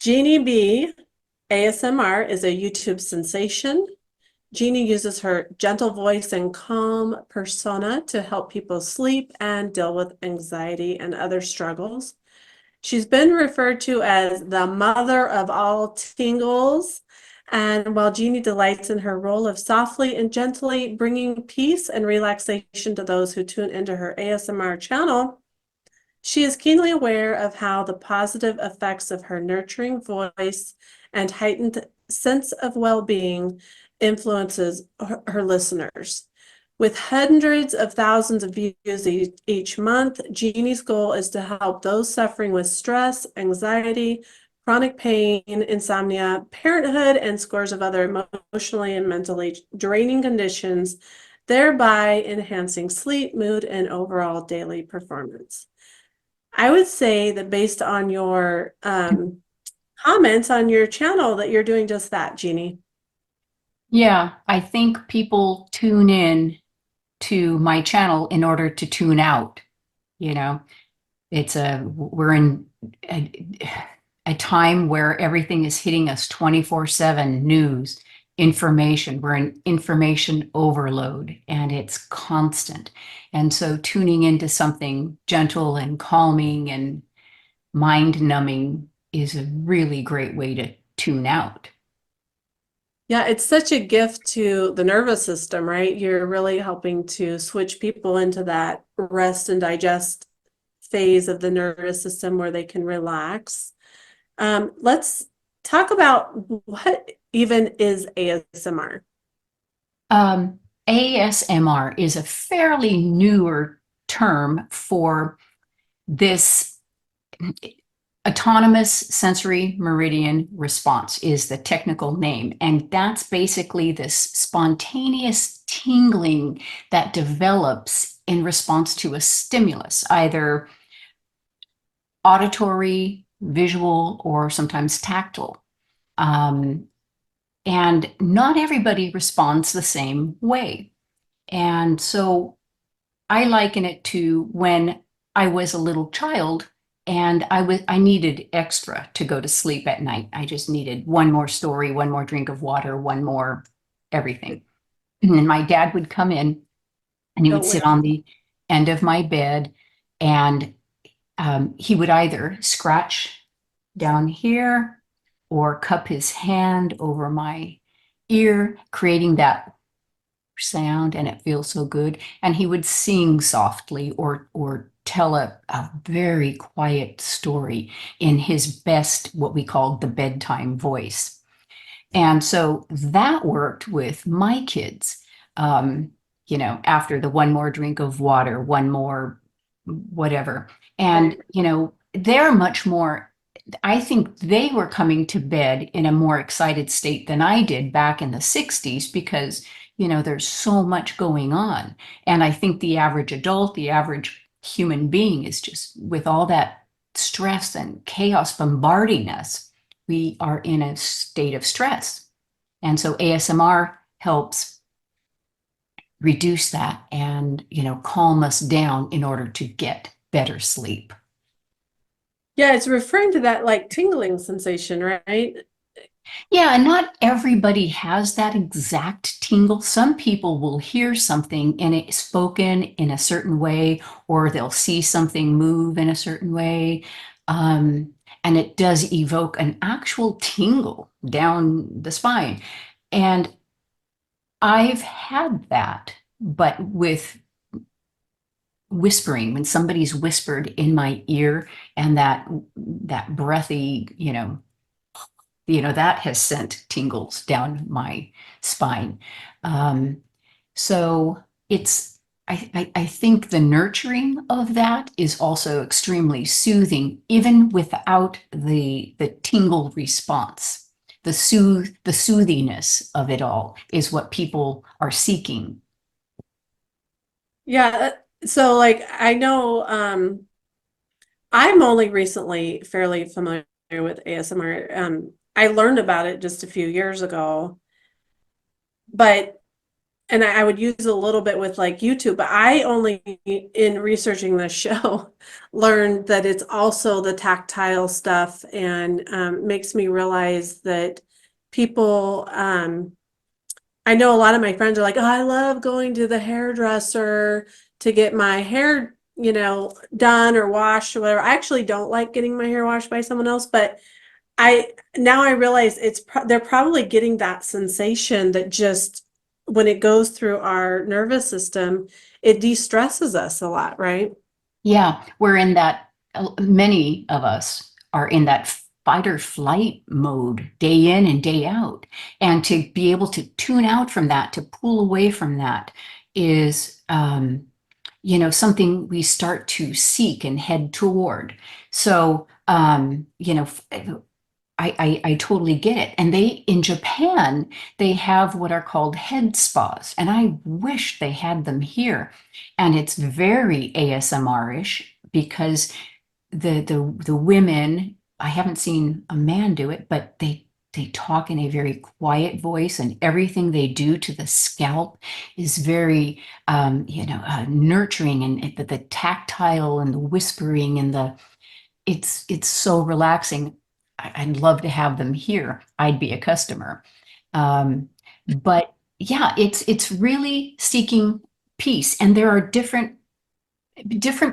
Jeannie B ASMR is a YouTube sensation. Jeannie uses her gentle voice and calm persona to help people sleep and deal with anxiety and other struggles. She's been referred to as the mother of all tingles. And while Jeannie delights in her role of softly and gently bringing peace and relaxation to those who tune into her ASMR channel, she is keenly aware of how the positive effects of her nurturing voice and heightened sense of well-being influences her listeners. With hundreds of thousands of views each month, Jeannie's goal is to help those suffering with stress, anxiety, chronic pain, insomnia, parenthood, and scores of other emotionally and mentally draining conditions, thereby enhancing sleep, mood, and overall daily performance. I would say that based on your comments on your channel that you're doing just that, Jeannie. Yeah, I think people tune in to my channel in order to tune out. You know, we're in a time where everything is hitting us 24/7 news, information. We're in information overload and it's constant. And so tuning into something gentle and calming and mind numbing is a really great way to tune out. Yeah, it's such a gift to the nervous system, right? You're really helping to switch people into that rest and digest phase of the nervous system where they can relax. Let's talk about what even is ASMR. Um, ASMR is a fairly newer term for this autonomous sensory meridian response is the technical name. And that's basically this spontaneous tingling that develops in response to a stimulus, either auditory, visual, or sometimes tactile. Um, and not everybody responds the same way. And so I liken it to when I was a little child and I needed extra to go to sleep at night. I just needed one more story, one more drink of water, one more everything. And then my dad would come in and he would Don't sit wait. on the end of my bed and he would either scratch down here or cup his hand over my ear, creating that sound, and it feels so good. And he would sing softly or tell a very quiet story in his best, what we called the bedtime voice. And so that worked with my kids. Um, After the one more drink of water, one more whatever. Right. And, they're much more, I think they were coming to bed in a more excited state than I did back in the 60s because, there's so much going on. And I think the average adult, the average human being is just with all that stress and chaos bombarding us, we are in a state of stress. And so ASMR helps reduce that and, calm us down in order to get better sleep. Yeah, it's referring to that like tingling sensation, right? Yeah, and not everybody has that exact tingle. Some people will hear something and it's spoken in a certain way, or they'll see something move in a certain way. And it does evoke an actual tingle down the spine. And I've had that, but with whispering, when somebody's whispered in my ear and that breathy, that has sent tingles down my spine. Um, so I think the nurturing of that is also extremely soothing, even without the tingle response. The soothiness of it all is what people are seeking. Yeah, so like I know I'm only recently fairly familiar with ASMR. I learned about it just a few years ago, but and I would use a little bit with like YouTube, but I only in researching this show learned that it's also the tactile stuff, and makes me realize that people, I know a lot of my friends are like, oh, I love going to the hairdresser to get my hair, done or washed or whatever. I actually don't like getting my hair washed by someone else, but I realize they're probably getting that sensation that just when it goes through our nervous system, it de-stresses us a lot, right? Yeah, we're in that, many of us are in that fight or flight mode day in and day out. And to be able to tune out from that, to pull away from that is, something we start to seek and head toward. So, I totally get it. And in Japan, they have what are called head spas, and I wish they had them here. And it's very ASMR-ish because the women, I haven't seen a man do it, but they talk in a very quiet voice, and everything they do to the scalp is very, nurturing, and the tactile and the whispering and it's so relaxing. I'd love to have them here. I'd be a customer. Um, but yeah, it's really seeking peace, and there are different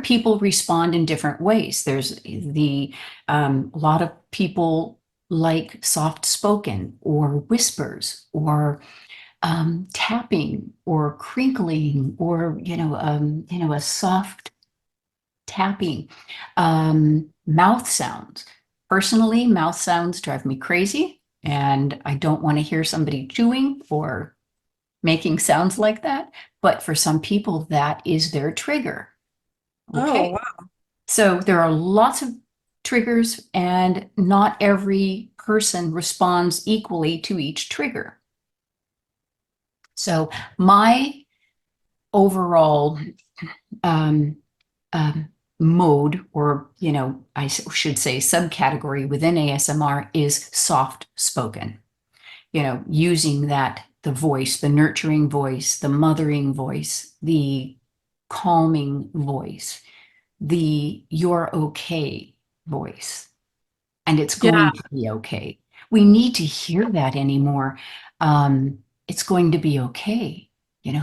people respond in different ways. There's a lot of people like soft spoken or whispers or tapping or crinkling or a soft tapping, mouth sounds. Personally, mouth sounds drive me crazy, and I don't want to hear somebody chewing or making sounds like that. But for some people, that is their trigger. Oh, Okay. wow. So there are lots of triggers, and not every person responds equally to each trigger. So my overall um, um, mode, or should say subcategory within ASMR, is soft spoken. Using the voice, the nurturing voice, the mothering voice, the calming voice, the "you're okay" voice, and it's Yeah, going to be okay. We need to hear that anymore. It's going to be okay.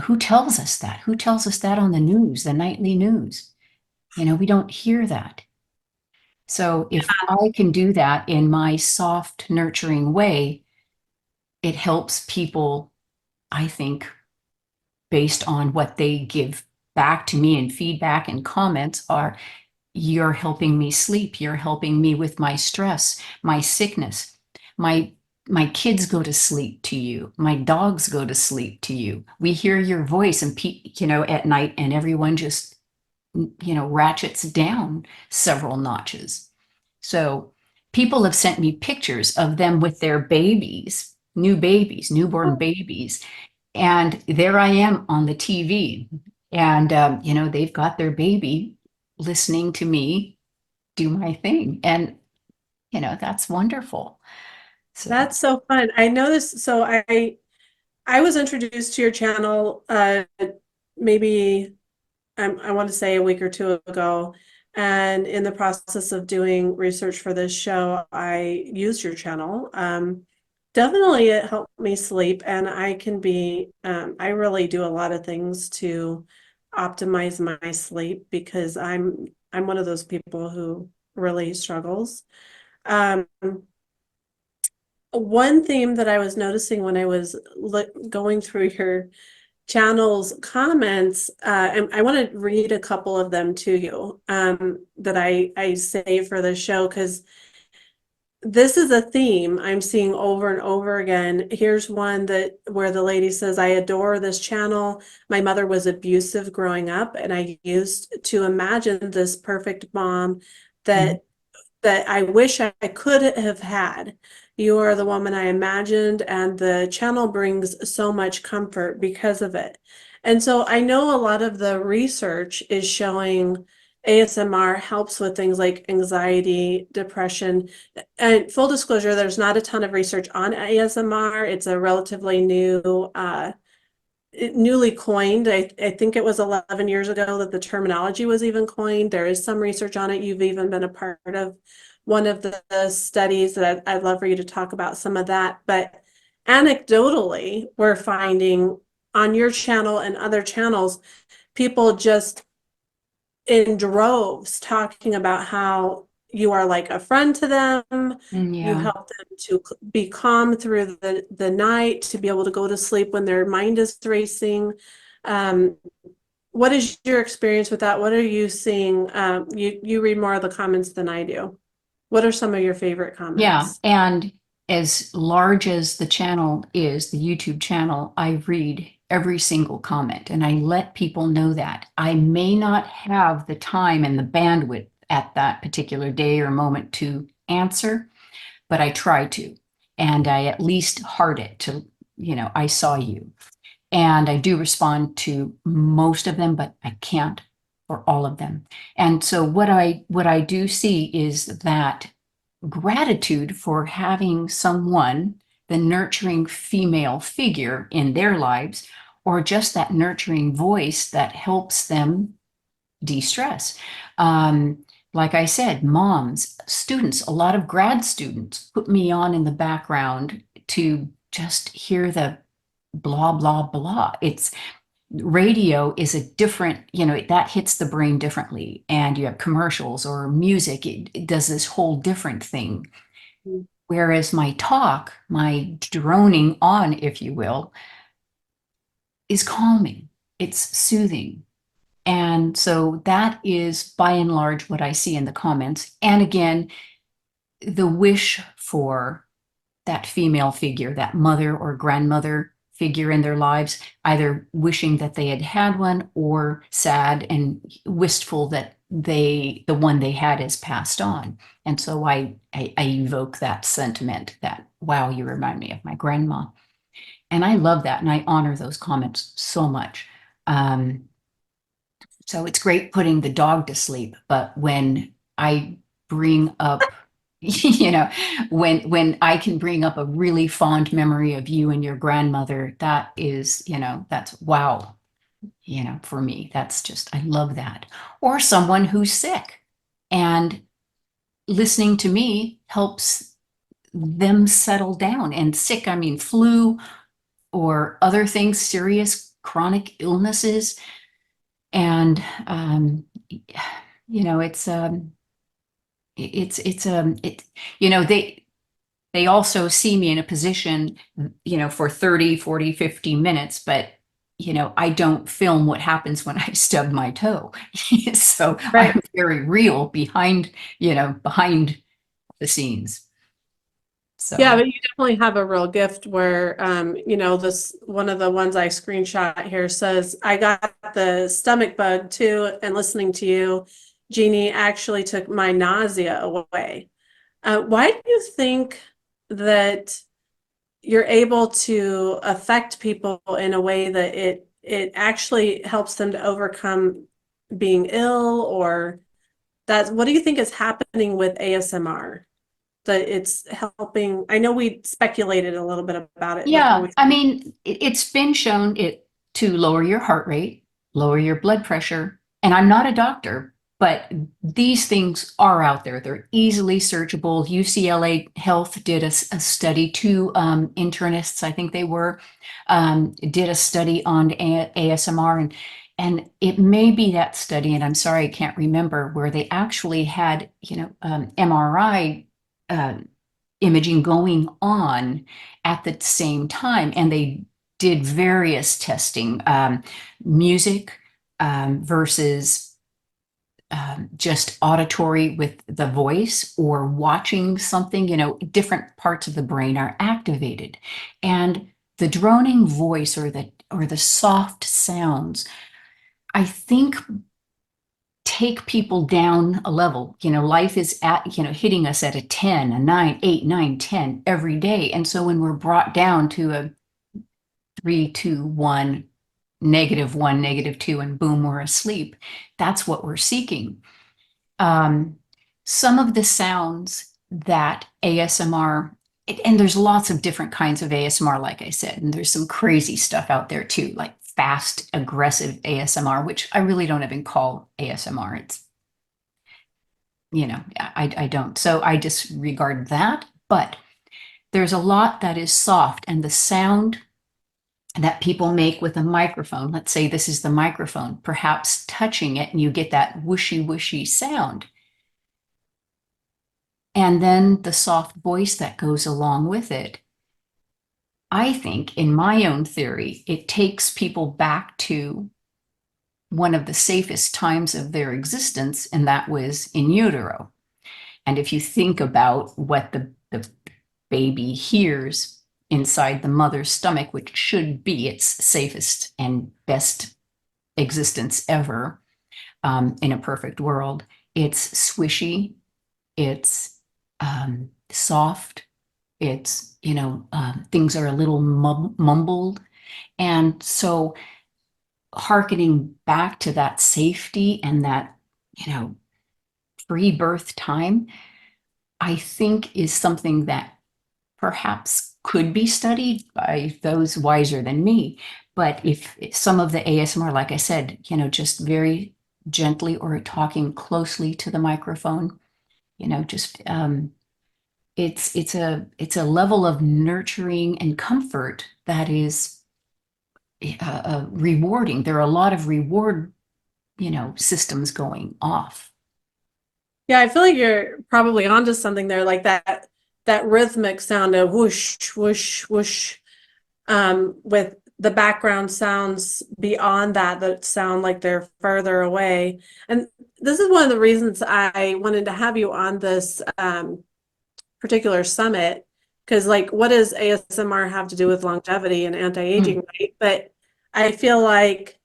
Who tells us that? Who tells us that on the news, the nightly news? We don't hear that. So if I can do that in my soft, nurturing way, it helps people, I think, based on what they give back to me, and feedback and comments are, you're helping me sleep. You're helping me with my stress, my sickness. My my kids go to sleep to you. My dogs go to sleep to you. We hear your voice and at night, and everyone just ratchets down several notches. So people have sent me pictures of them with their babies, newborn babies. And there I am on the TV. And, they've got their baby listening to me do my thing. And, that's wonderful. So, that's so fun. I know this. So I was introduced to your channel maybe I want to say a week or two ago. And in the process of doing research for this show, I used your channel. Definitely it helped me sleep, and I really do a lot of things to optimize my sleep because I'm one of those people who really struggles. Um, One theme that I was noticing when I was going through your channel's comments, and I want to read a couple of them to you, that I save for the show, because this is a theme I'm seeing over and over again. Here's one that where the lady says, "I adore this channel. My mother was abusive growing up, and I used to imagine this perfect mom mhm. that I wish I could have had. You are the woman I imagined, and the channel brings so much comfort because of it." And so I know a lot of the research is showing ASMR helps with things like anxiety, depression. And full disclosure, there's not a ton of research on ASMR. It's a relatively new newly coined. I think it was 11 years ago that the terminology was even coined. There is some research on it. You've even been a part of one of the studies that I'd love for you to talk about some of that. But anecdotally, we're finding on your channel and other channels, people just in droves talking about how you are like a friend to them. You Yeah. help them to be calm through the night, to be able to go to sleep when their mind is racing. Um, what is your experience with that? What are you seeing? You read more of the comments than I do. What are some of your favorite Yeah. comments? And as large as the channel is, the YouTube channel, I read every single comment and I let people know that. I may not have the time and the bandwidth at that particular day or moment to answer, but I try to. And I at least heart it to, I saw you. And I do respond to most of them, but I can't for all of them. And so what I do see is that gratitude for having someone, the nurturing female figure in their lives, or just that nurturing voice that helps them de-stress. Like I said, moms, students, a lot of grad students put me on in the background to just hear the blah, blah, blah. It's radio is a different, that hits the brain differently. And you have commercials or music, it does this whole different thing. Whereas my talk, my droning on, if you will, is calming, it's soothing. And so that is by and large what I see in the comments. And again, the wish for that female figure, that mother or grandmother figure in their lives, either wishing that they had had one or sad and wistful that the one they had is passed on. And so I evoke that sentiment that, wow, you remind me of my grandma. And I love that. And I honor those comments so much. Um, so it's great putting the dog to sleep, but when I bring up, when I can bring up a really fond memory of you and your grandmother, that is, that's wow, for me. That's just, I love that. Or someone who's sick and listening to me helps them settle down. And sick, I mean flu or other things, serious chronic illnesses. And it's it they also see me in a position, for 30, 40, 50 minutes, but I don't film what happens when I stub my toe. So Right. I'm very real behind the scenes. Yeah, So but you definitely have a real gift where, this one of the ones I screenshot here says, I got the stomach bug too, and listening to you, Jeannie, actually took my nausea away. Why do you think that you're able to affect people in a way that it actually helps them to overcome being ill, or what do you think is happening with ASMR? That it's helping. I know we speculated a little bit about it before yeah, we. I mean, it's been shown it to lower your heart rate, lower your blood pressure. And I'm not a doctor, but these things are out there. They're easily searchable. UCLA Health did a study, two internists, I think they were, did a study on ASMR, and it may be that study, and I'm sorry I can't remember, where they actually had, MRI imaging going on at the same time. And they did various testing, music versus just auditory with the voice or watching something, different parts of the brain are activated. And the droning voice or the soft sounds, I think take people down a level. Life is hitting us at a 10, a 9, 8, 9, 10 every day. And so when we're brought down to a 3, 2, 1, -1, -2, and boom, we're asleep, that's what we're seeking. Um, some of the sounds that ASMR, and there's lots of different kinds of ASMR, like I said, and there's some crazy stuff out there too, like fast, aggressive ASMR, which I really don't even call ASMR. It's, I don't. So I disregard that. But there's a lot that is soft, and the sound that people make with a microphone, let's say this is the microphone, perhaps touching it and you get that whooshy, whooshy sound. And then the soft voice that goes along with it. I think, in my own theory, it takes people back to one of the safest times of their existence, and that was in utero. And if you think about what the baby hears inside the mother's stomach, which should be its safest and best existence ever, in a perfect world, it's swishy, it's soft, it's, things are a little mumbled. And so hearkening back to that safety and that, pre-birth time, I think is something that perhaps could be studied by those wiser than me. But if some of the ASMR, like I said, just very gently or talking closely to the microphone, just it's a level of nurturing and comfort that is rewarding. There are a lot of reward, systems going off. Yeah, I feel like you're probably onto something there, like that rhythmic sound of whoosh, whoosh, whoosh, with the background sounds beyond that sound like they're further away. And this is one of the reasons I wanted to have you on this particular summit, because like, what does ASMR have to do with longevity and anti-aging, right? But I feel like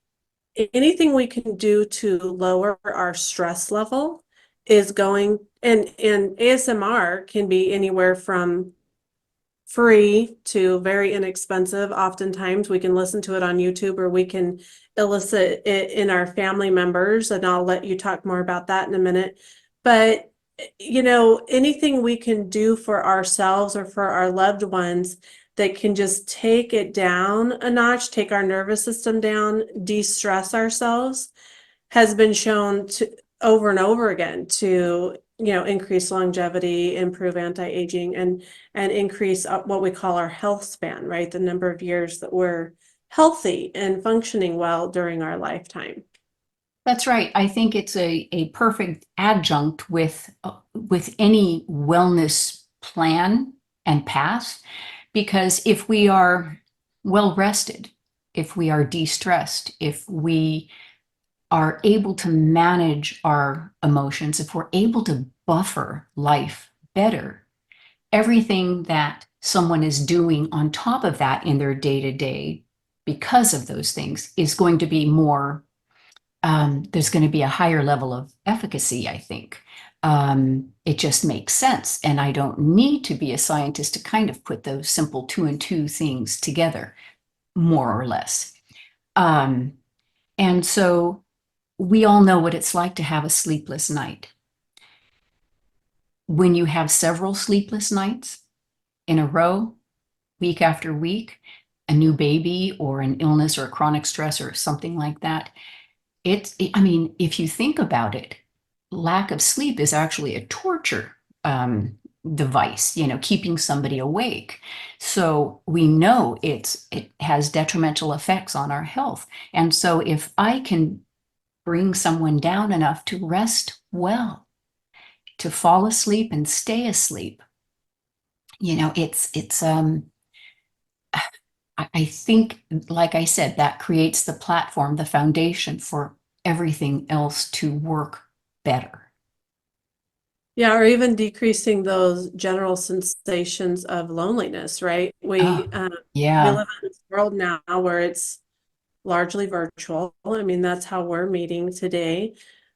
anything we can do to lower our stress level is going, and ASMR can be anywhere from free to very inexpensive. Oftentimes we can listen to it on YouTube, or we can elicit it in our family members, and I'll let you talk more about that in a minute. But anything we can do for ourselves or for our loved ones that can just take it down a notch, take our nervous system down, de-stress ourselves, has been shown to over and over again to increase longevity, improve anti-aging, and increase what we call our health span, right? The number of years that we're healthy and functioning well during our lifetime. That's right. I think it's a perfect adjunct with any wellness plan and path, because if we are well rested, if we are de-stressed, if we are able to manage our emotions, if we're able to buffer life better, everything that someone is doing on top of that in their day-to-day because of those things is going to be more, there's going to be a higher level of efficacy, I think. It just makes sense. And I don't need to be a scientist to kind of put those simple 2 and 2 things together, more or less. And so we all know what it's like to have a sleepless night. When you have several sleepless nights in a row, week after week, a new baby or an illness or a chronic stress or something like that, I mean, if you think about it, lack of sleep is actually a torture device, keeping somebody awake. So we know it has detrimental effects on our health. And so if I can bring someone down enough to rest well, to fall asleep and stay asleep, it's I think, like I said, that creates the platform, the foundation for everything else to work better. Yeah, or even decreasing those general sensations of loneliness, right? We Oh, we yeah. live in this world now where it's largely virtual. I mean, that's how we're meeting today.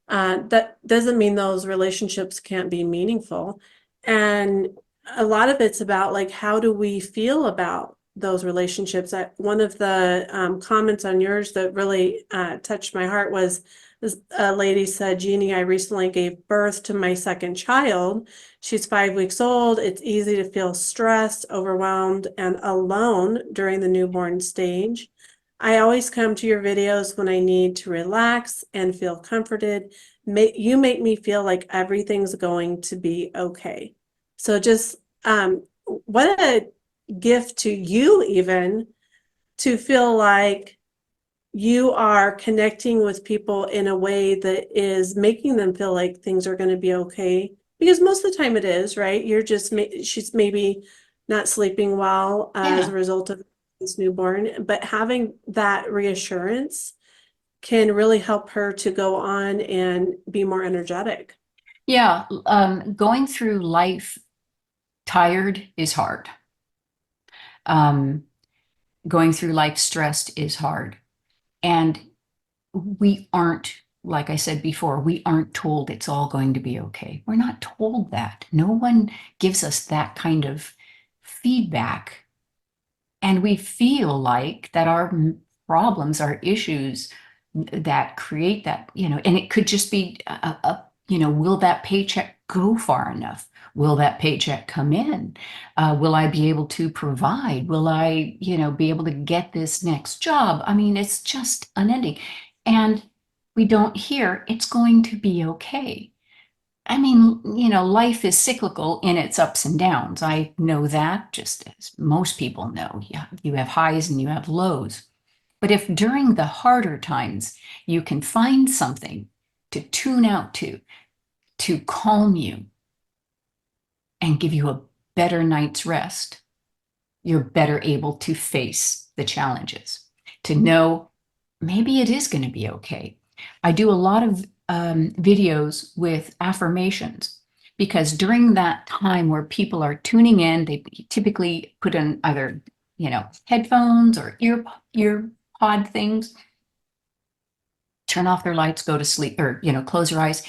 That doesn't mean those relationships can't be meaningful. And a lot of it's about, like, how do we feel about those relationships? One of the comments on yours that really touched my heart was this lady said, Jeannie, I recently gave birth to my second child. She's 5 weeks old. It's easy to feel stressed, overwhelmed, and alone during the newborn stage. I always come to your videos when I need to relax and feel comforted. You make me feel like everything's going to be okay. So just what a gift to you even to feel like you are connecting with people in a way that is making them feel like things are going to be okay. Because most of the time it is, right? She's maybe not sleeping well as Yeah. a result of this newborn, but having that reassurance can really help her to go on and be more energetic. Yeah. Going through life tired is hard. Um, Going through life stressed is hard. And we aren't, like I said before, we aren't told it's all going to be okay. We're not told that. No one gives us that kind of feedback. And we feel like that our problems, our issues that create that, and it could just be will that paycheck go far enough? Will that paycheck come in? Will I be able to provide? Will I, be able to get this next job? I mean, it's just unending. And we don't hear it's going to be okay. I mean, life is cyclical in its ups and downs. I know that, just as most people know. Yeah, you have highs and you have lows. But if during the harder times you can find something to tune out to calm you and give you a better night's rest, you're better able to face the challenges, to know maybe it is going to be okay. I do a lot of videos with affirmations because during that time where people are tuning in, they typically put in either, headphones or ear pod things, turn off their lights, go to sleep, or, close your eyes.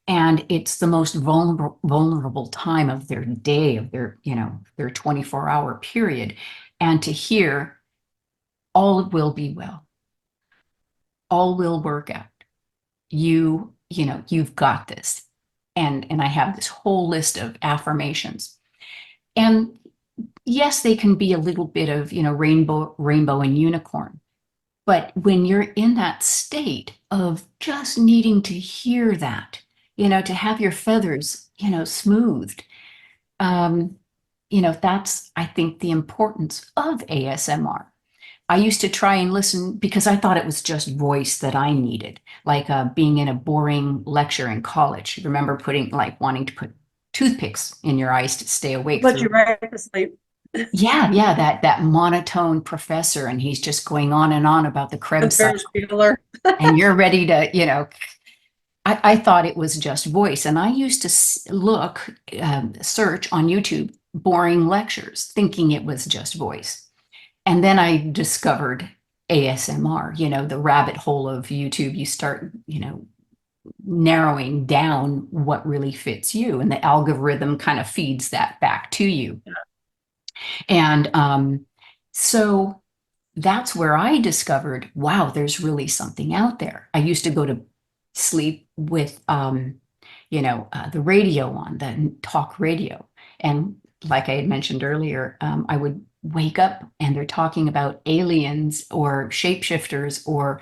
And it's the most vulnerable time of their day, of their 24-hour period. And to hear, all will be well, all will work out. You've got this. And I have this whole list of affirmations. And yes, they can be a little bit of, rainbow and unicorn. But when you're in that state of just needing to hear that, to have your feathers, smoothed, um, that's, I think, the importance of ASMR. I used to try and listen because I thought it was just voice that I needed, like being in a boring lecture in college. Remember wanting to put toothpicks in your eyes to stay awake But through. you're right to sleep. Yeah, that monotone professor, and he's just going on and on about the The Krebs Ferris cycle, Bueller. and you're ready to, I thought it was just voice, and I used to search on YouTube boring lectures, thinking it was just voice. And then I discovered ASMR, the rabbit hole of YouTube. You start, narrowing down what really fits you, and the algorithm kind of feeds that back to you. And so that's where I discovered, wow, there's really something out there. I used to go to sleep with, the radio on, the talk radio. And like I had mentioned earlier, I would wake up and they're talking about aliens or shapeshifters or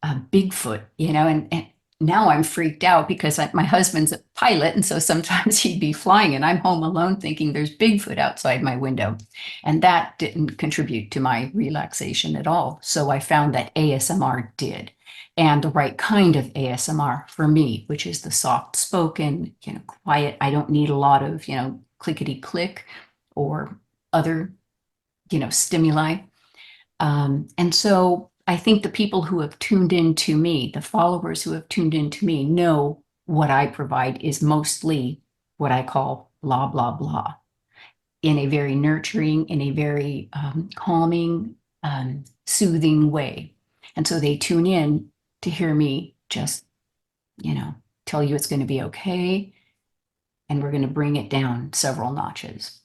Bigfoot, and now I'm freaked out because my husband's a pilot. And so sometimes he'd be flying and I'm home alone thinking there's Bigfoot outside my window. And that didn't contribute to my relaxation at all. So I found that ASMR did. And the right kind of ASMR for me, which is the soft spoken, quiet. I don't need a lot of, clickety click or other, stimuli. And so I think the people who have tuned into me, the followers who have tuned into me, know what I provide is mostly what I call blah, blah, blah, in a very nurturing, in a very calming, soothing way. And so they tune in to hear me just, tell you it's going to be okay. And we're going to bring it down several notches.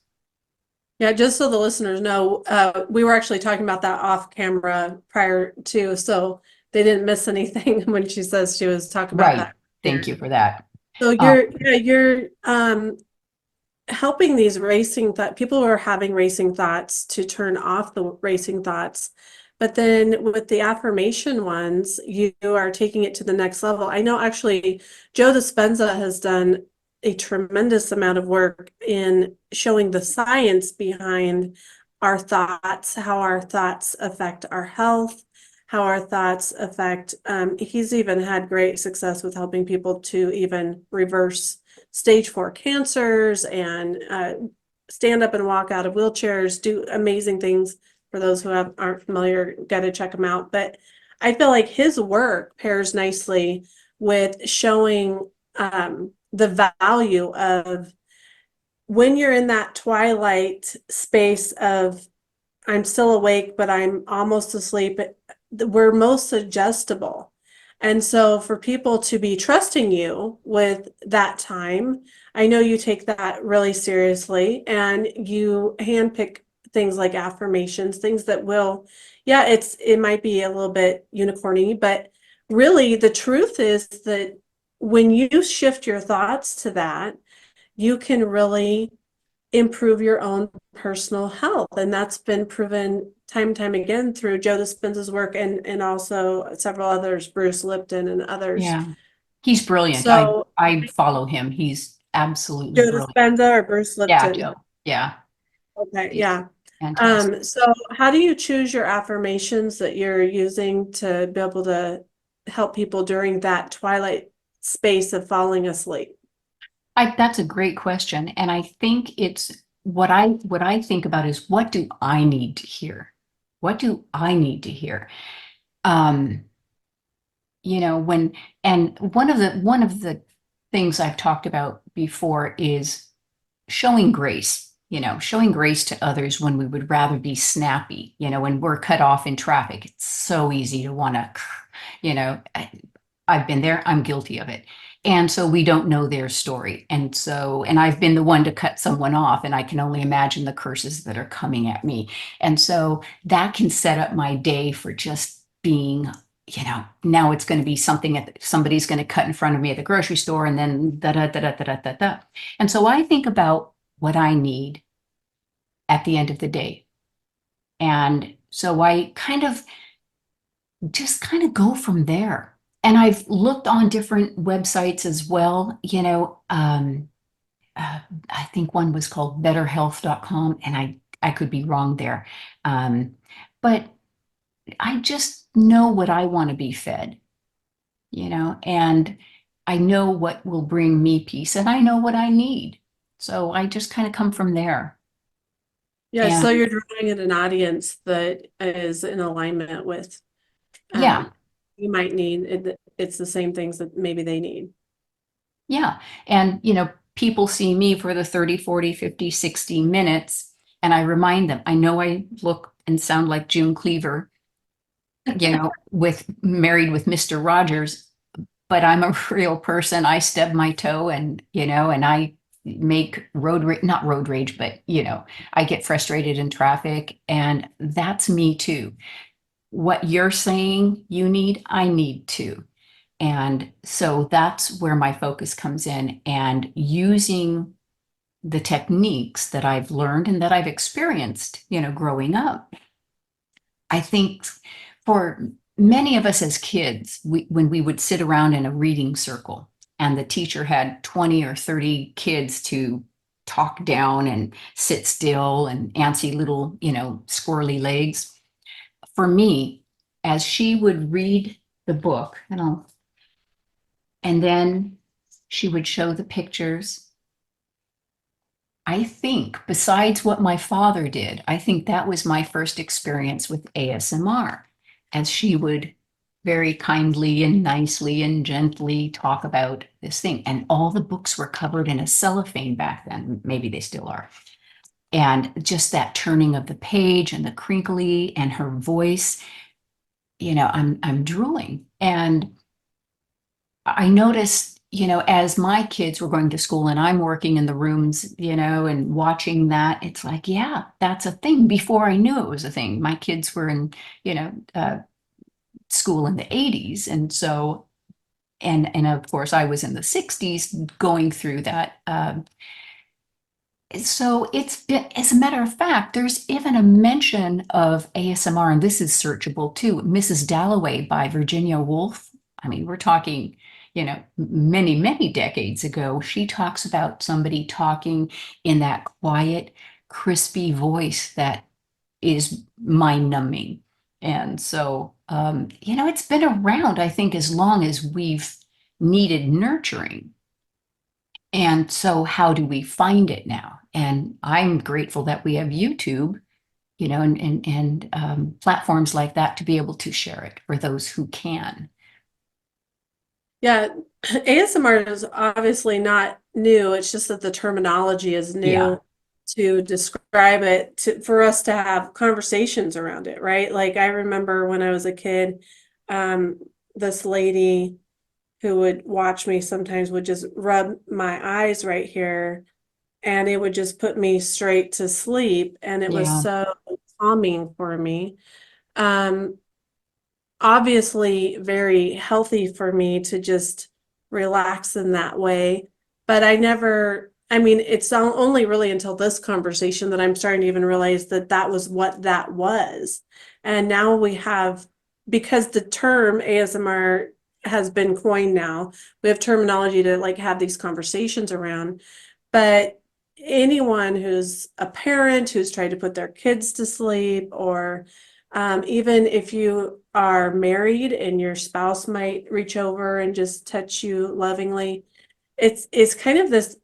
Yeah, just so the listeners know, we were actually talking about that off camera prior to, so they didn't miss anything when she says she was talking about Right. that Thank here. you for that. So Um, you're helping these racing thought people who are having racing thoughts to turn off the racing thoughts But then with the affirmation ones, you are taking it to the next level. I know actually Joe Dispenza has done a tremendous amount of work in showing the science behind our thoughts, how our thoughts affect our health, how our thoughts affect, he's even had great success with helping people to even reverse stage 4 cancers and stand up and walk out of wheelchairs, do amazing things. For those who aren't familiar, got to check him out. But I feel like his work pairs nicely with showing the value of when you're in that twilight space of I'm still awake, but I'm almost asleep. We're most suggestible. And so for people to be trusting you with that time, I know you take that really seriously and you handpick things like affirmations, things that will, yeah, it might be a little bit unicorny, but really the truth is that when you shift your thoughts to that, you can really improve your own personal health. And that's been proven time and time again through Joe Dispenza's work and also several others, Bruce Lipton and others. Yeah. He's brilliant. So I follow him. He's absolutely Joe brilliant. Dispenza or Bruce Yeah, Lipton? Joe. Yeah, Okay, he's yeah. fantastic. So how do you choose your affirmations that you're using to be able to help people during that twilight space of falling asleep? That's a great question. And I think it's what I think about is what do I need to hear? What do I need to hear? Um, when and one of the things I've talked about before is showing grace, showing grace to others when we would rather be snappy, when we're cut off in traffic. It's so easy to want to, you know, I've been there, I'm guilty of it. And so we don't know their story. And I've been the one to cut someone off, and I can only imagine the curses that are coming at me. And so that can set up my day for just being, now it's going to be something that somebody's going to cut in front of me at the grocery store, and then da da da da da da da da. And so I think about what I need at the end of the day. And so I kind of go from there. And I've looked on different websites as well. I think one was called betterhealth.com, and I could be wrong there. But I just know what I want to be fed, and I know what will bring me peace, and I know what I need. So I just kind of come from there. Yeah, so And you're drawing in an audience that is in alignment with yeah, you might need it's the same things that maybe they need. yeah. And, people see me for the 30, 40, 50, 60 minutes, and I remind them, I know I look and sound like June Cleaver, with married with Mr. Rogers, but I'm a real person. I stub my toe and I make not road rage, but, I get frustrated in traffic, and that's me too. What you're saying you need, I need too. And so that's where my focus comes in, and using the techniques that I've learned and that I've experienced, growing up. I think for many of us as kids, when we would sit around in a reading circle and the teacher had 20 or 30 kids to talk down and sit still and antsy little, squirrely legs. For me, as she would read the book, and then she would show the pictures. I think, besides what my father did, I think that was my first experience with ASMR, as she would very kindly and nicely and gently talk about this thing. And all the books were covered in a cellophane back then. Maybe they still are. And just that turning of the page and the crinkly and her voice, I'm drooling. And I noticed, as my kids were going to school and I'm working in the rooms, and watching that, it's like, yeah, that's a thing. Before I knew it was a thing, my kids were in, school in the 80s. And so, and of course, I was in the 60s going through that. So it's been, as a matter of fact, there's even a mention of ASMR, and this is searchable too. Mrs. Dalloway by Virginia Woolf. I mean, we're talking, many, many decades ago. She talks about somebody talking in that quiet, crispy voice that is mind-numbing. And so, it's been around, I think, as long as we've needed nurturing. And so, how do we find it now? And I'm grateful that we have YouTube, and platforms like that to be able to share it for those who can. Yeah, ASMR is obviously not new. It's just that the terminology is Yeah, new to describe it for us to have conversations around it, right? Like I remember when I was a kid, um, this lady who would watch me sometimes would just rub my eyes right here and it would just put me straight to sleep and it was yeah, so calming for me. Um, Obviously very healthy for me to just relax in that way. But I mean, it's only really until this conversation that I'm starting to even realize that that was what that was. And now we have, because the term ASMR has been coined now, we have terminology to like have these conversations around. But anyone who's a parent who's trying to put their kids to sleep, or even if you are married and your spouse might reach over and just touch you lovingly, it's kind of this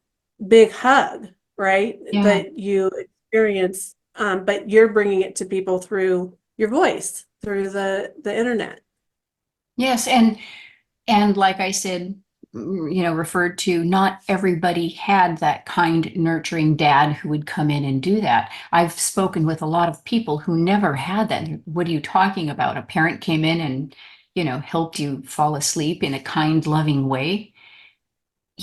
big hug, right? yeah. That you experience, but you're bringing it to people through your voice, through the internet. Yes, and like I said, referred to, not everybody had that kind, nurturing dad who would come in and do that. I've spoken with a lot of people who never had that. What are you talking about? A parent came in and, helped you fall asleep in a kind, loving way.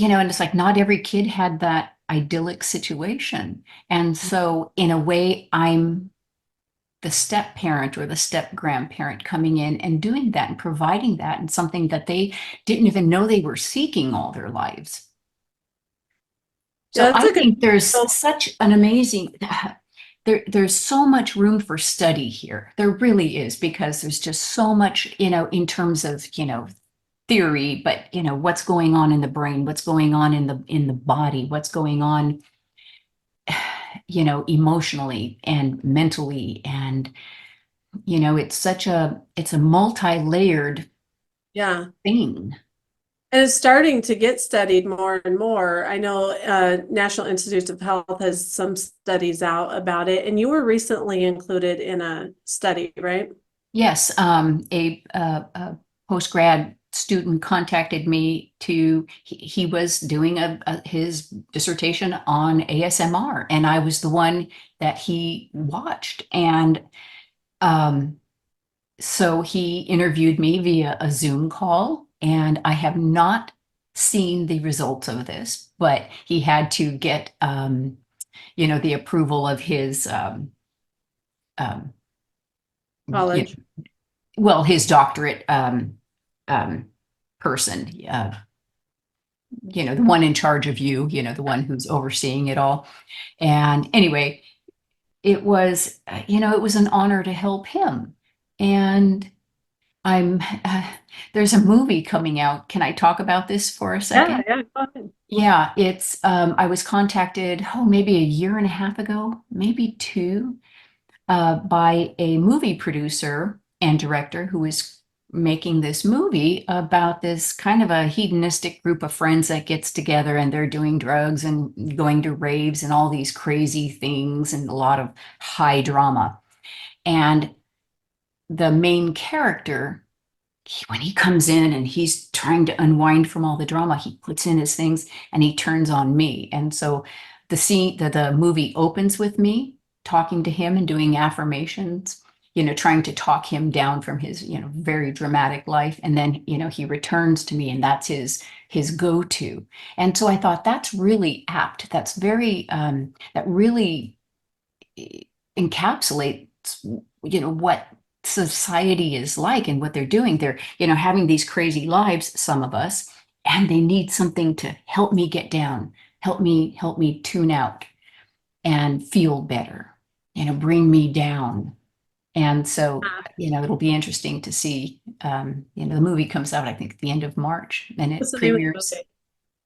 And it's like not every kid had that idyllic situation. And so, in a way, I'm the step parent or the step grandparent coming in and doing that and providing that, and something that they didn't even know they were seeking all their lives. So Yeah, that's I a good. think there's such an amazing, there's so much room for study here. There really is, because there's just so much, in terms of, theory, but what's going on in the brain, what's going on in the body, what's going on, emotionally and mentally. And it's a multi-layered Yeah. thing. And it's starting to get studied more and more. I know National Institutes of Health has some studies out about it, and you were recently included in a study, right? Yes, a post-grad student contacted me he was doing his dissertation on ASMR, and I was the one that he watched. And um, so he interviewed me via a Zoom call, and I have not seen the results of this, but he had to get, the approval of his, um, you College. well, his doctorate, um, person, the one in charge of you, the one who's overseeing it all. And anyway, it was an honor to help him. And I'm, there's a movie coming out. Can I talk about this for a Yeah, second? yeah, go ahead. Yeah, I was contacted, maybe a year and a half ago, maybe two, by a movie producer and director who is making this movie about this kind of a hedonistic group of friends that gets together, and they're doing drugs and going to raves and all these crazy things and a lot of high drama. And the main character, when he comes in and he's trying to unwind from all the drama, he puts in his things and he turns on me. And so the movie opens with me talking to him and doing affirmations, trying to talk him down from his, very dramatic life. And then, he returns to me, and that's his go-to. And so I thought that's really apt. That's very, that really encapsulates, what society is like and what they're doing. They're, having these crazy lives, some of us, and they need something to help me get down, help me tune out. and feel better, bring me down. And so, it'll be interesting to see, the movie comes out, I think, at the end of March, and What's it the name of the premieres. movie?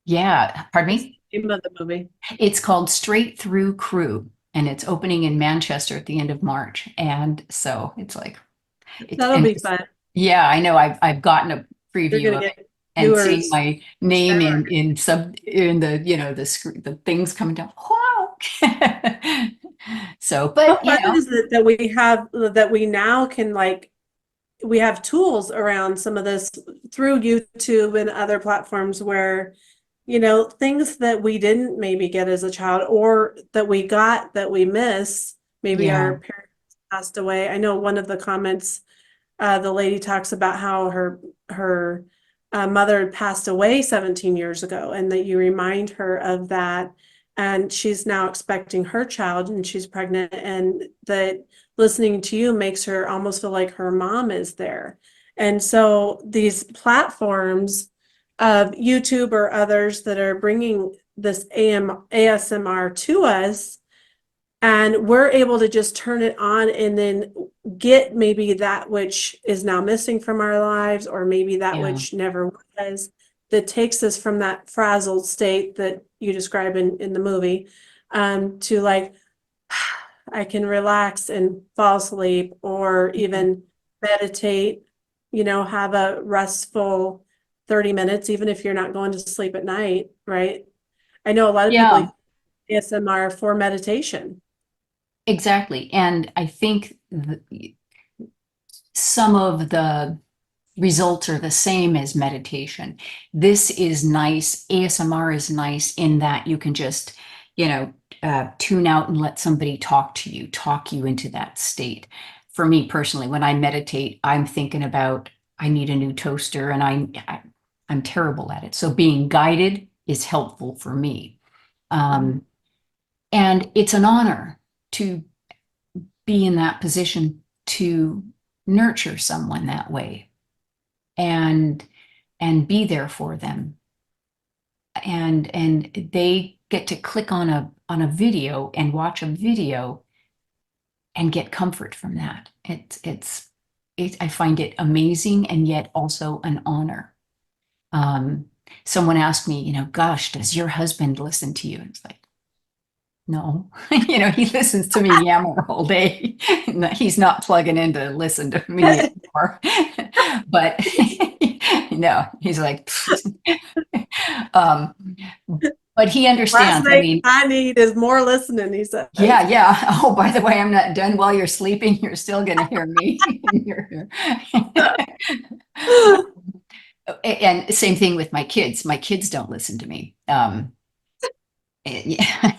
Yeah, pardon What's me? the name of the movie? It's called Straight Through Crew, and it's opening in Manchester at the end of March. And so it's like, That'll be fun. yeah, I know. I've gotten a You're preview gonna of get it and seeing viewers my name shower. in the the things coming down. Wow. So, How but fun is it that we have that we now can we have tools around some of this through YouTube and other platforms where, things that we didn't maybe get as a child or that we got that we miss, maybe yeah, our parents passed away. I know one of the comments, the lady talks about how her mother had passed away 17 years ago, and that you remind her of that. And she's now expecting her child, and she's pregnant, and that listening to you makes her almost feel like her mom is there. And so these platforms of YouTube or others that are bringing this ASMR to us, and we're able to just turn it on and then get maybe that which is now missing from our lives, or maybe that yeah, which never was, that takes us from that frazzled state that you describe in the movie, to like, I can relax and fall asleep, or yeah, even meditate, have a restful 30 minutes, even if you're not going to sleep at night, right? I know a lot of people yeah, use ASMR for meditation. exactly. And I think some of the results are the same as meditation. This is nice. ASMR is nice in that you can just, tune out and let somebody talk you into that state. For me personally, when I meditate, I'm thinking about I need a new toaster, and I'm terrible at it. So being guided is helpful for me. Mhm. Um, and it's an honor to be in that position to nurture someone that way, and be there for them, and they get to click on a video and watch a video and get comfort from that. I find it amazing, and yet also an honor. um Someone asked me, gosh, does your husband listen to you? It's like, no. He listens to me yammer all day. He's not plugging in to listen to me anymore. But no, he's like, um, but he Last understands. I thing mean, I need is more listening, he says. yeah, yeah. Oh, by the way, I'm not done while you're sleeping. You're still going to hear me. And same thing with my kids. My kids don't listen to me. Yeah.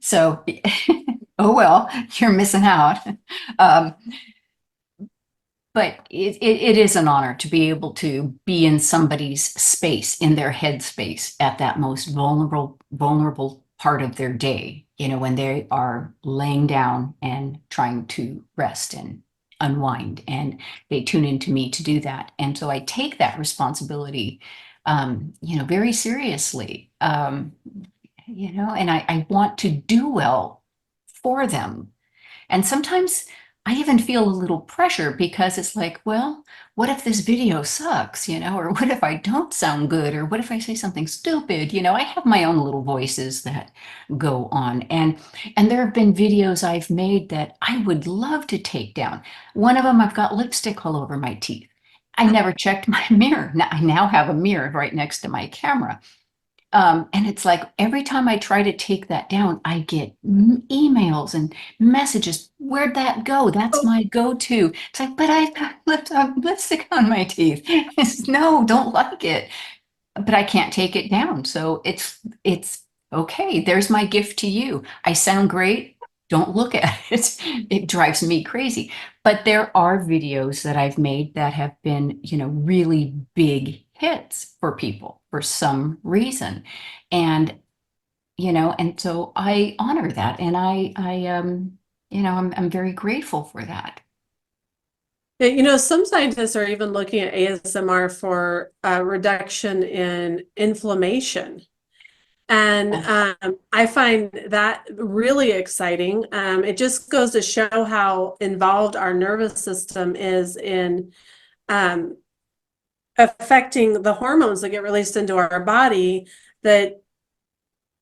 So, oh well, you're missing out. Um, but it is an honor to be able to be in somebody's space, in their head space, at that most vulnerable part of their day, when they are laying down and trying to rest and unwind, and they tune into me to do that. And so I take that responsibility, very seriously. And I want to do well for them. And sometimes I even feel a little pressure, because it's like, well, what if this video sucks, or what if I don't sound good, or what if I say something stupid? I have my own little voices that go on. And there have been videos I've made that I would love to take down. One of them, I've got lipstick all over my teeth. I never checked my mirror. Now I now have a mirror right next to my camera. And it's like every time I try to take that down, I get emails and messages. Where'd that go? That's my go-to. It's like, but I've got lipstick on my teeth. It's, no, don't like it. But I can't take it down. So it's okay. There's my gift to you. I sound great. Don't look at it. It drives me crazy. But there are videos that I've made that have been, really big hits for people for some reason. And, and so I honor that. And I'm very grateful for that. Yeah, some scientists are even looking at ASMR for reduction in inflammation. And I find that really exciting. It just goes to show how involved our nervous system is in um, affecting the hormones that get released into our body that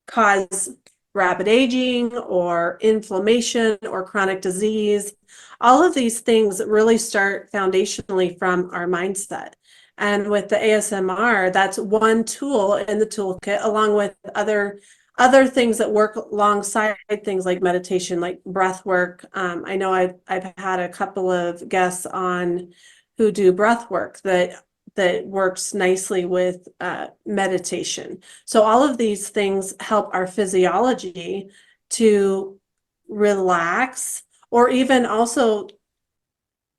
cause rapid aging or inflammation or chronic disease. All of these things really start foundationally from our mindset. And with the ASMR, that's one tool in the toolkit, along with other things that work alongside things like meditation, like breath work. I know I've had a couple of guests on who do breath work that works nicely with meditation. So all of these things help our physiology to relax, or even also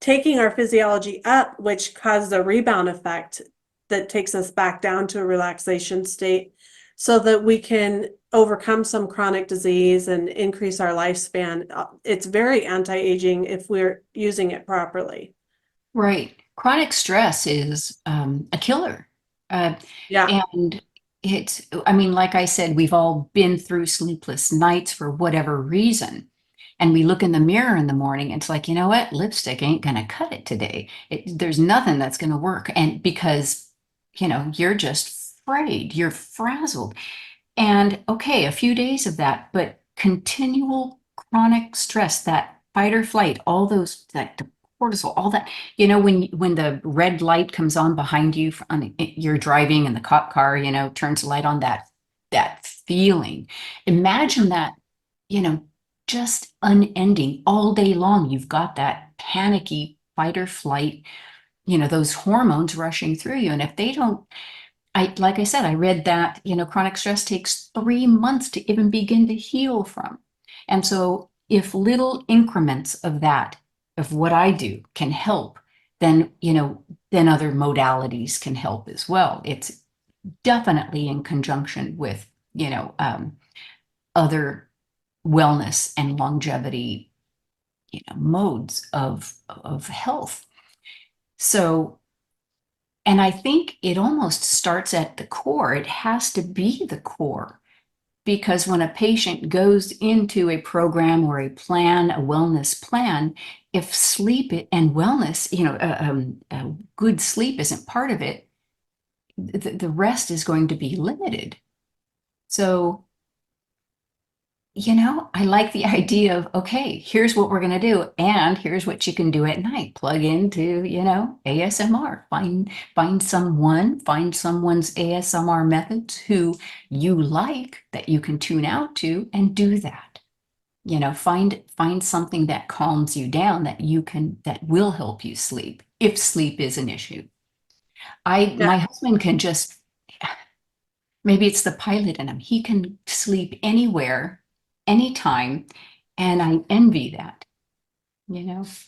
taking our physiology up, which causes a rebound effect that takes us back down to a relaxation state so that we can overcome some chronic disease and increase our lifespan. It's very anti-aging if we're using it properly. Right. Chronic stress is a killer. Uh, Yeah. and I mean, like I said, we've all been through sleepless nights for whatever reason. And we look in the mirror in the morning, it's like, you know what? Lipstick ain't going to cut it today. There's nothing that's going to work. And because, you're just afraid, you're frazzled. And okay, a few days of that, but continual chronic stress, that fight or flight, all those, that the cortisol, all that, when the red light comes on behind you, you're driving and the cop car, turns the light on, that feeling. Imagine that, you know, just unending all day long. You've got that panicky fight or flight, those hormones rushing through you. And if they don't, like I said, I read that, chronic stress takes 3 months to even begin to heal from. And so if little increments of that, of what I do can help, then, then other modalities can help as well. It's definitely in conjunction with, other wellness and longevity, modes of health. So, and I think it almost starts at the core. It has to be the core, because when a patient goes into a program or a plan, a wellness plan, if sleep and wellness, good sleep isn't part of it, the rest is going to be limited. So, I like the idea of, okay, here's what we're going to do, and here's what you can do at night. Plug into, ASMR. Find someone's ASMR methods who you like, that you can tune out to, and do that. Find something that calms you down, that will help you sleep, if sleep is an issue. Yeah. My husband can just, maybe it's the pilot in him. He can sleep anywhere, anytime, and I envy that,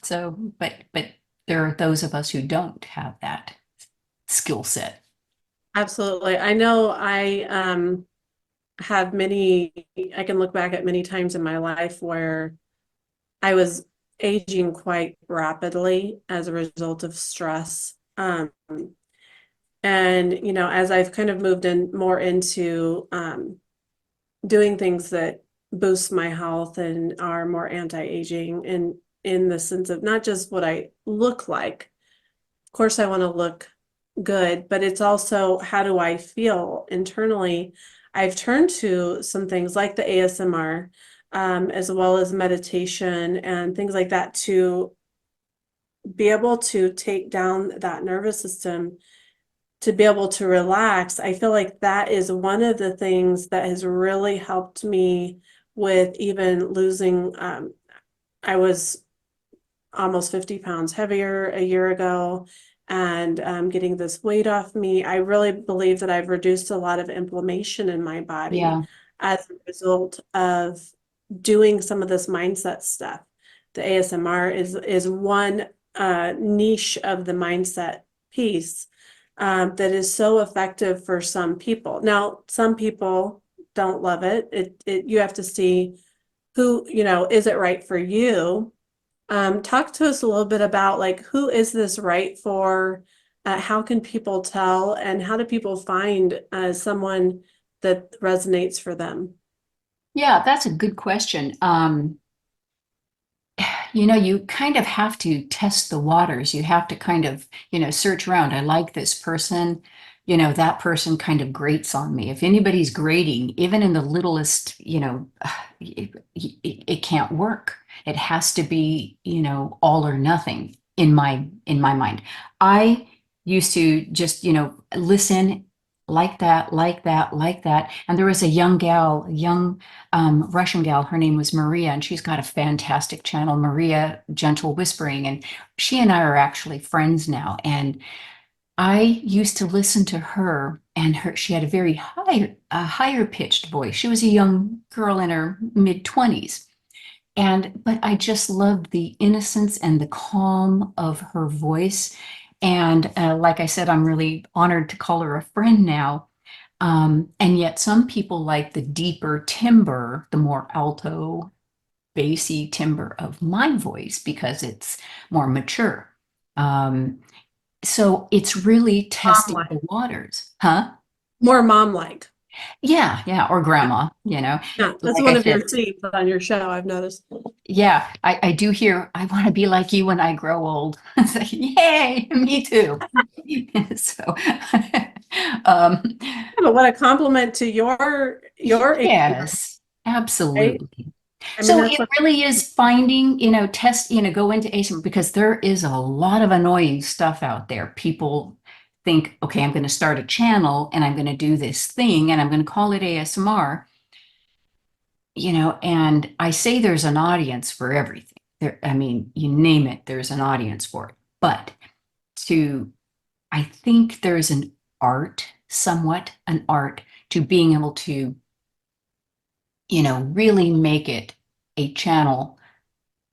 So, but there are those of us who don't have that skill set. Absolutely. I know I can look back at many times in my life where I was aging quite rapidly as a result of stress. And as I've kind of moved in more into doing things that boost my health and are more anti-aging, and in the sense of not just what I look like. Of course, I want to look good, but it's also how do I feel internally. I've turned to some things like the ASMR, as well as meditation and things like that to be able to take down that nervous system, to be able to relax. I feel like that is one of the things that has really helped me with even losing. I was almost 50 pounds heavier a year ago, and getting this weight off me. I really believe that I've reduced a lot of inflammation in my body Yeah, as a result of doing some of this mindset stuff. The ASMR is one niche of the mindset piece that is so effective for some people. Now, some people don't love it. You have to see who, is it right for you? Talk to us a little bit about, like, who is this right for? How can people tell, and how do people find someone that resonates for them? Yeah, that's a good question. You kind of have to test the waters. You have to kind of, search around. I like this person. That person kind of grates on me. If anybody's grating, even in the littlest, it can't work. It has to be, all or nothing in my mind. I used to just, listen like that, like that, like that. And there was a young gal, a young Russian gal. Her name was Maria, and she's got a fantastic channel, Maria Gentle Whispering. And she and I are actually friends now. And I used to listen to her, and she had a very higher pitched voice. She was a young girl in her mid 20s. But I just loved the innocence and the calm of her voice. And like I said, I'm really honored to call her a friend now. And yet some people like the deeper timbre, the more alto, bassy timbre of my voice because it's more mature. Um, so it's really testing Mom-like. the waters, huh? More mom-like. Yeah, yeah, or grandma. Yeah, that's Like one I of your said, themes on your show, I've noticed. yeah, I do hear I want to be like you when I grow old. It's like, yay, me too. So, um, But what a compliment to your ASMR, yes, right? absolutely. I mean, So that's it what really is finding, go into ASMR because there is a lot of annoying stuff out there. People think, okay, I'm going to start a channel and I'm going to do this thing and I'm going to call it ASMR, and I say there's an audience for everything. I mean, you name it, there's an audience for it. But to, I think there's somewhat an art to being able to, really make it a channel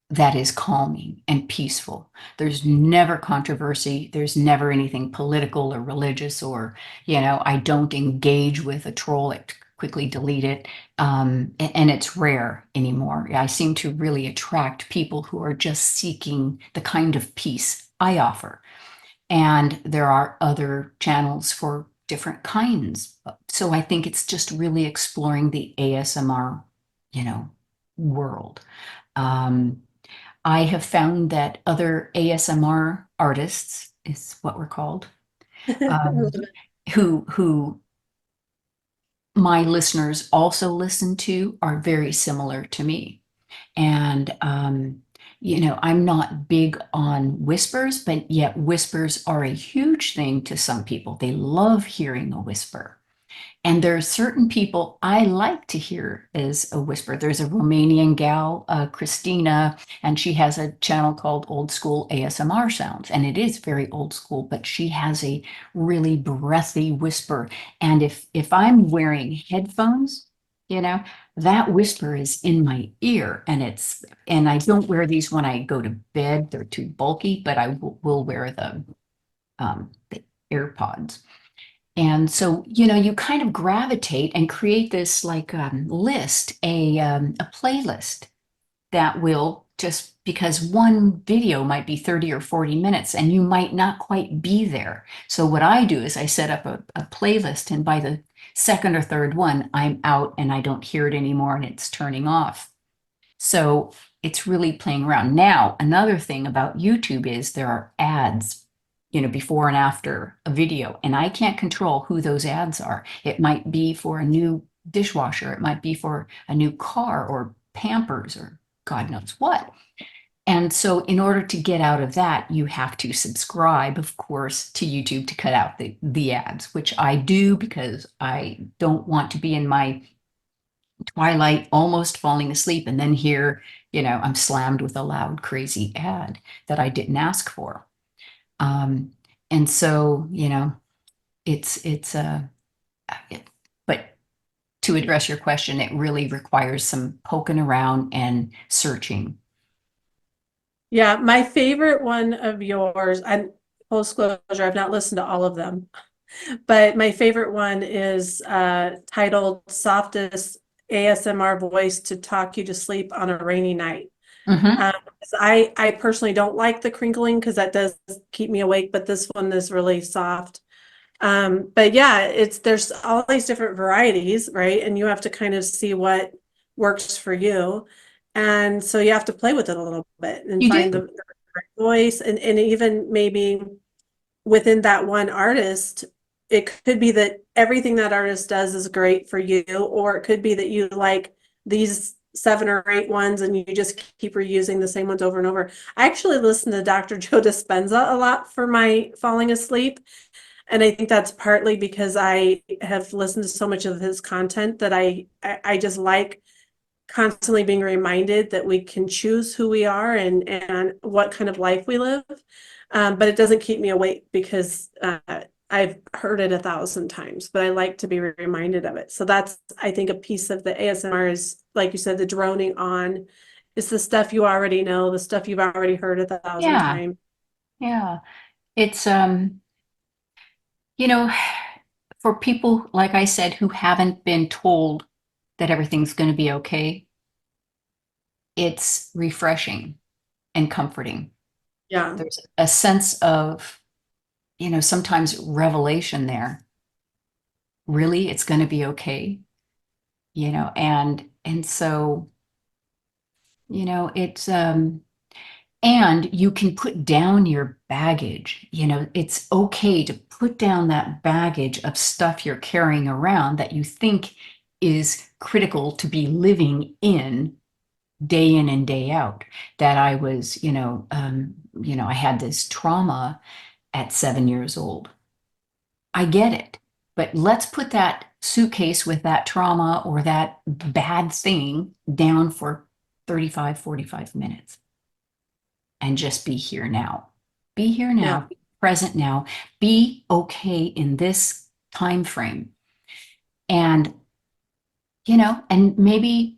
that is calming and peaceful. There's never controversy. There's never anything political or religious I don't engage with a troll. I quickly delete it. And it's rare anymore. I seem to really attract people who are just seeking the kind of peace I offer. And there are other channels for different kinds. So I think it's just really exploring the ASMR, you know, world. Um, I have found that other ASMR artists is what we're called, um, who my listeners also listen to are very similar to me. And I'm not big on whispers, but yet whispers are a huge thing to some people. They love hearing a whisper. And there are certain people I like to hear as a whisper. There's a Romanian gal, Christina, and she has a channel called Old School ASMR Sounds. And it is very old school, but she has a really breathy whisper. And if I'm wearing headphones, you know, that whisper is in my ear. And I don't wear these when I go to bed. They're too bulky, but I will wear the AirPods. And so, you kind of gravitate and create this like a playlist that will just because one video might be 30 or 40 minutes and you might not quite be there. So what I do is I set up a playlist and by the second or third one, I'm out and I don't hear it anymore and it's turning off. So it's really playing around. Now, another thing about YouTube is there are ads, before and after a video, and I can't control who those ads are. It might be for a new dishwasher, it might be for a new car or Pampers or God knows what. And so, in order to get out of that, you have to subscribe, of course, to YouTube to cut out the ads, which I do because I don't want to be in my twilight, almost falling asleep, and then here, I'm slammed with a loud, crazy ad that I didn't ask for. Um, and so, it's but to address your question, it really requires some poking around and searching. Yeah, my favorite one of yours, and full disclosure, I've not listened to all of them, but my favorite one is titled Softest ASMR Voice to Talk You to Sleep on a Rainy Night. Hmm. 'Cause I personally don't like the crinkling because that does keep me awake, but this one is really soft. But yeah, there's all these different varieties, right? And you have to kind of see what works for you. And so you have to play with it a little bit and You find do. the right voice, and even maybe within that one artist, it could be that everything that artist does is great for you, or it could be that you like these 7 or 8 ones and you just keep reusing the same ones over and over. I actually listen to Dr. Joe Dispenza a lot for my falling asleep. And I think that's partly because I have listened to so much of his content that I just like constantly being reminded that we can choose who we are and what kind of life we live. But it doesn't keep me awake because I've heard it 1,000 times, but I like to be reminded of it. So that's, I think, a piece of the ASMR is, like you said, the droning on. It's the stuff you already know, the stuff you've already heard 1,000 Yeah. times. Yeah. It's you know, for people, like I said, who haven't been told that everything's going to be okay, it's refreshing and comforting. Yeah. There's a sense of, sometimes revelation there. Really, it's going to be okay, and so, it's and you can put down your baggage. It's okay to put down that baggage of stuff you're carrying around that you think is critical to be living in and day out. That I was, I had this trauma at 7 years old. I get it, but let's put that suitcase with that trauma or that bad thing down for 35, 45 minutes and just be here now. Be here Yeah. now, be present now, be okay in this time frame. And, and maybe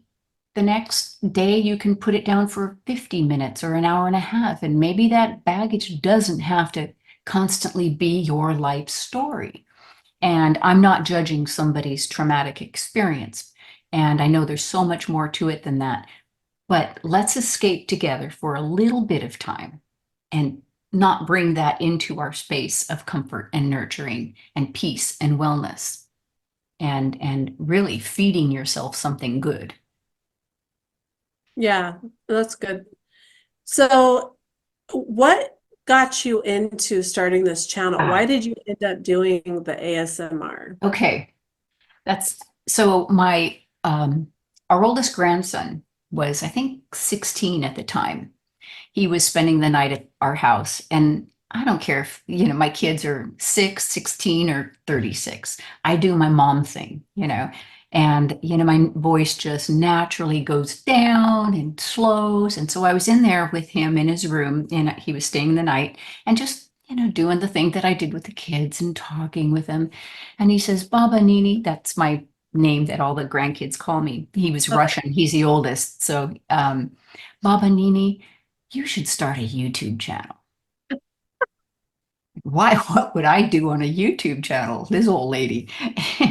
the next day you can put it down for 50 minutes or an hour and a half. And maybe that baggage doesn't have to constantly be your life story. And I'm not judging somebody's traumatic experience. And I know there's so much more to it than that. But let's escape together for a little bit of time and not bring that into our space of comfort and nurturing and peace and wellness and really feeding yourself something good. Yeah, that's good. So what got you into starting this channel? Why Ah, did you end up doing the ASMR? okay. That's so my our oldest grandson was, I think, 16 at the time. He was spending the night at our house. And I don't care if, my kids are 6, 16, or 36. I do my mom thing, and, my voice just naturally goes down and slows. And so I was in there with him in his room and he was staying the night and just, doing the thing that I did with the kids and talking with them. And he says, Baba Nini, that's my name that all the grandkids call me. He was Okay. Russian. He's the oldest. So, Baba Nini, you should start a YouTube channel. Why? What would I do on a YouTube channel? This old lady.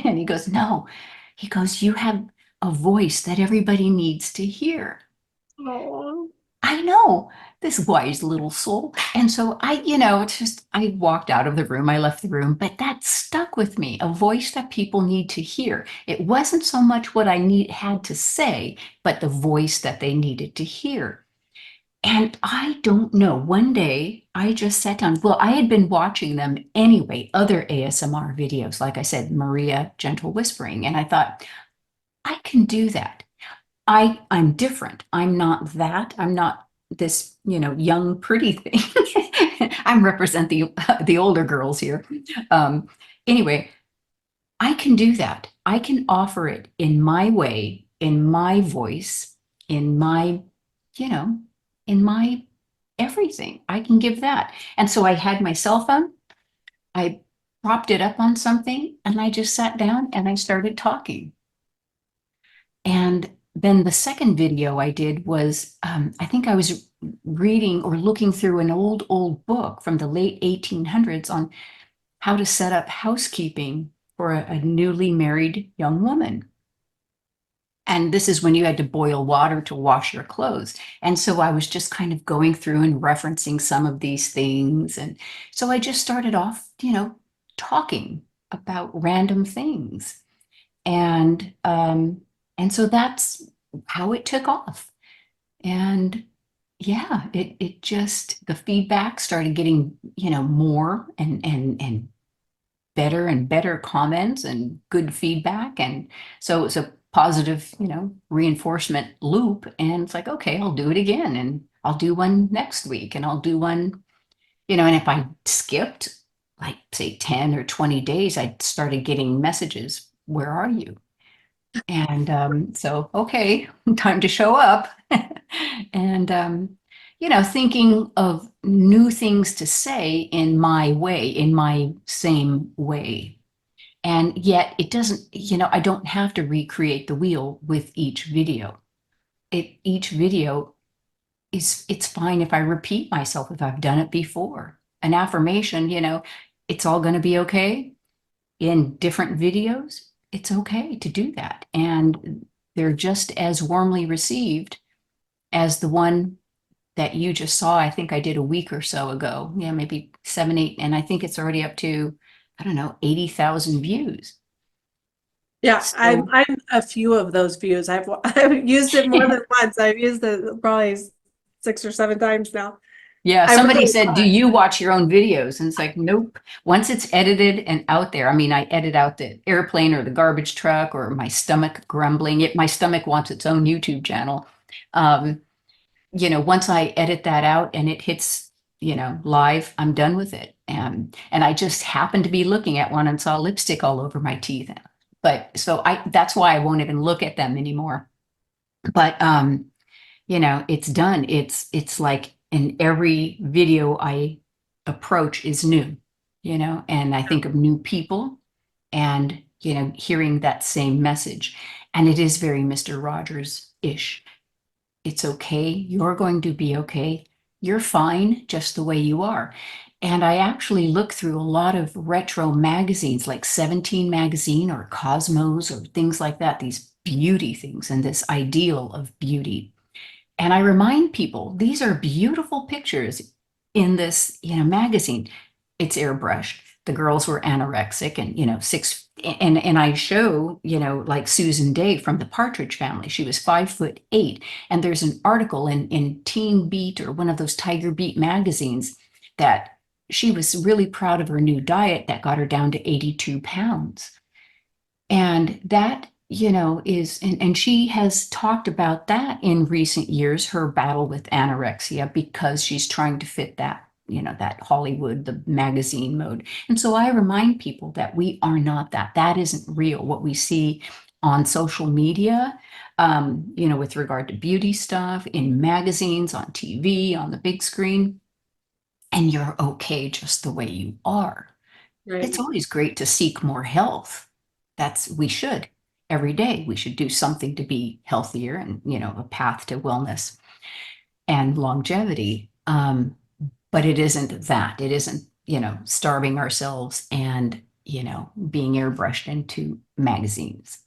And he goes, no. He goes, you have a voice that everybody needs to hear. Oh, I know this wise little soul. And so it's just, I walked out of the room, I left the room, but that stuck with me, a voice that people need to hear. It wasn't so much what had to say, but the voice that they needed to hear. And I don't know. One day I just sat down. Well, I had been watching them anyway, other ASMR videos, like I said, Maria Gentle Whispering. And I thought, I can do that. I'm different. I'm not that. I'm not this, young, pretty thing. I represent the older girls here. Um, anyway, I can do that. I can offer it in my way, in my voice, in my, you know, in my everything. I can give that. And so I had my cell phone, I propped it up on something, and I just sat down and I started talking. And then the second video I did was, I think I was reading or looking through an old book from the late 1800s on how to set up housekeeping for a newly married young woman. And this is when you had to boil water to wash your clothes. And so I was just kind of going through and referencing some of these things. And so I just started off, talking about random things. And so that's how it took off. And yeah, it just, the feedback started getting, more and better and better comments and good feedback. And so it's a positive, reinforcement loop. And it's like, okay, I'll do it again, and I'll do one next week, and I'll do one, and if I skipped like say 10 or 20 days, I started getting messages, where are you? And so, okay, time to show up. And, thinking of new things to say in my way, in my same way. And yet it doesn't, I don't have to recreate the wheel with each video. Each video it's fine if I repeat myself if I've done it before. An affirmation, it's all going to be okay in different videos. It's okay to do that. And they're just as warmly received as the one that you just saw. I think I did a week or so ago. Yeah, maybe 7, 8. And I think it's already up to, I don't know, 80,000 views. Yeah, So, I'm a few of those views. I've used it more than once. I've used it probably 6 or 7 times now. yeah, I somebody really said, love do it. you watch your own videos? And it's like, nope. Once it's edited and out there, I mean, I edit out the airplane or the garbage truck or my stomach grumbling. My stomach wants its own YouTube channel. Um, once I edit that out and it hits, live, I'm done with it. And I just happened to be looking at one and saw lipstick all over my teeth. But so that's why I won't even look at them anymore. But it's done. It's like in every video I approach is new, and I think of new people and, hearing that same message. And it is very Mr. Rogers-ish. It's okay. You're going to be okay. You're fine just the way you are. And I actually look through a lot of retro magazines like 17 magazine or Cosmos or things like that, these beauty things and this ideal of beauty. And I remind people, these are beautiful pictures in this, magazine. It's airbrushed. The girls were anorexic and, six, and I show, like Susan Day from the Partridge Family. She was 5'8". And there's an article in Teen Beat or one of those Tiger Beat magazines that she was really proud of her new diet that got her down to 82 pounds. And that, and she has talked about that in recent years, her battle with anorexia, because she's trying to fit that, that Hollywood, the magazine mode. And so I remind people that we are not that. That isn't real. What we see on social media, with regard to beauty stuff, in magazines, on TV, on the big screen, and you're okay just the way you are. Right. It's always great to seek more health. We should every day. We should do something to be healthier and, a path to wellness and longevity. But it isn't that. It isn't, starving ourselves and, being airbrushed into magazines.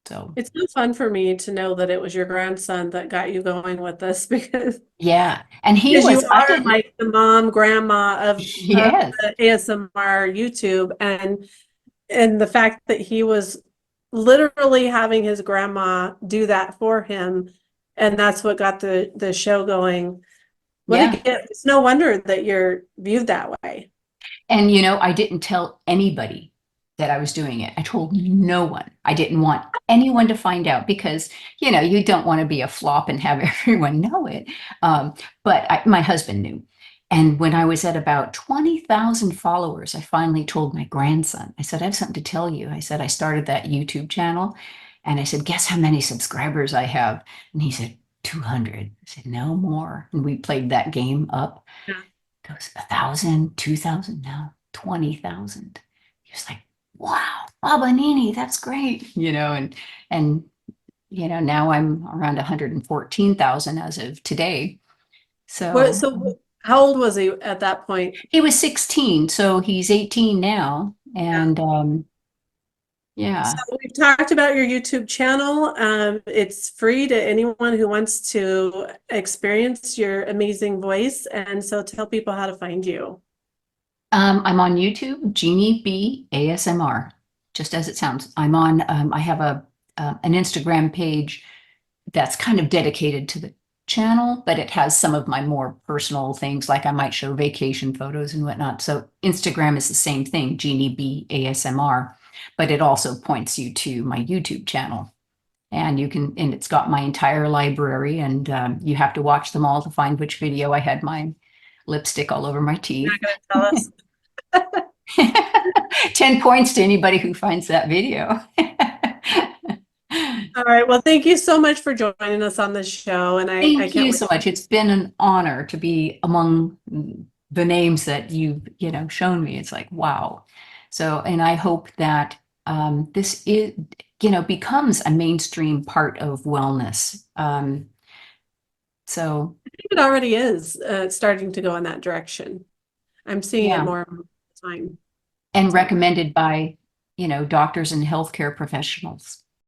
So, It's so fun for me to know that it was your grandson that got you going with this because yeah. And he because you was, I are didn't, like the mom, grandma of yes. the ASMR YouTube, and the fact that he was literally having his grandma do that for him, and that's what got the show going. What a Yeah. gift. It's no wonder that you're viewed that way. And, I didn't tell anybody that I was doing it. I told no one. I didn't want anyone to find out because, you don't want to be a flop and have everyone know it. But my husband knew. And when I was at about 20,000 followers, I finally told my grandson, I said, I have something to tell you. I said, I started that YouTube channel. And I said, guess how many subscribers I have? And he said, 200. I said, no more. And we played that game up. Yeah. Goes 1,000, 2,000, now 20,000. He was like, wow, Baba Nini, that's great. And now I'm around 114,000 as of today. So How old was he at that point? he was 16, so he's 18 now. Yeah. And So yeah. we've talked about your YouTube channel. It's free to anyone who wants to experience your amazing voice. And so tell people how to find you. I'm on YouTube, Jeannie B ASMR, just as it sounds. I'm on, I have an Instagram page that's kind of dedicated to the channel, but it has some of my more personal things, like I might show vacation photos and whatnot. So Instagram is the same thing, Jeannie B ASMR, but it also points you to my YouTube channel. And and it's got my entire library, and you have to watch them all to find which video I had my lipstick all over my You're teeth. not going to tell us. 10 points to anybody who finds that video. All right. Well, thank you so much for joining us on this show. And I Thank can't you wait. so much. It's been an honor to be among the names that you've, shown me. It's like, wow. So, and I hope that this is, becomes a mainstream part of wellness. So, It already is starting to go in that direction. I'm seeing it yeah, more and more all the time. and So, recommended by, doctors and healthcare professionals.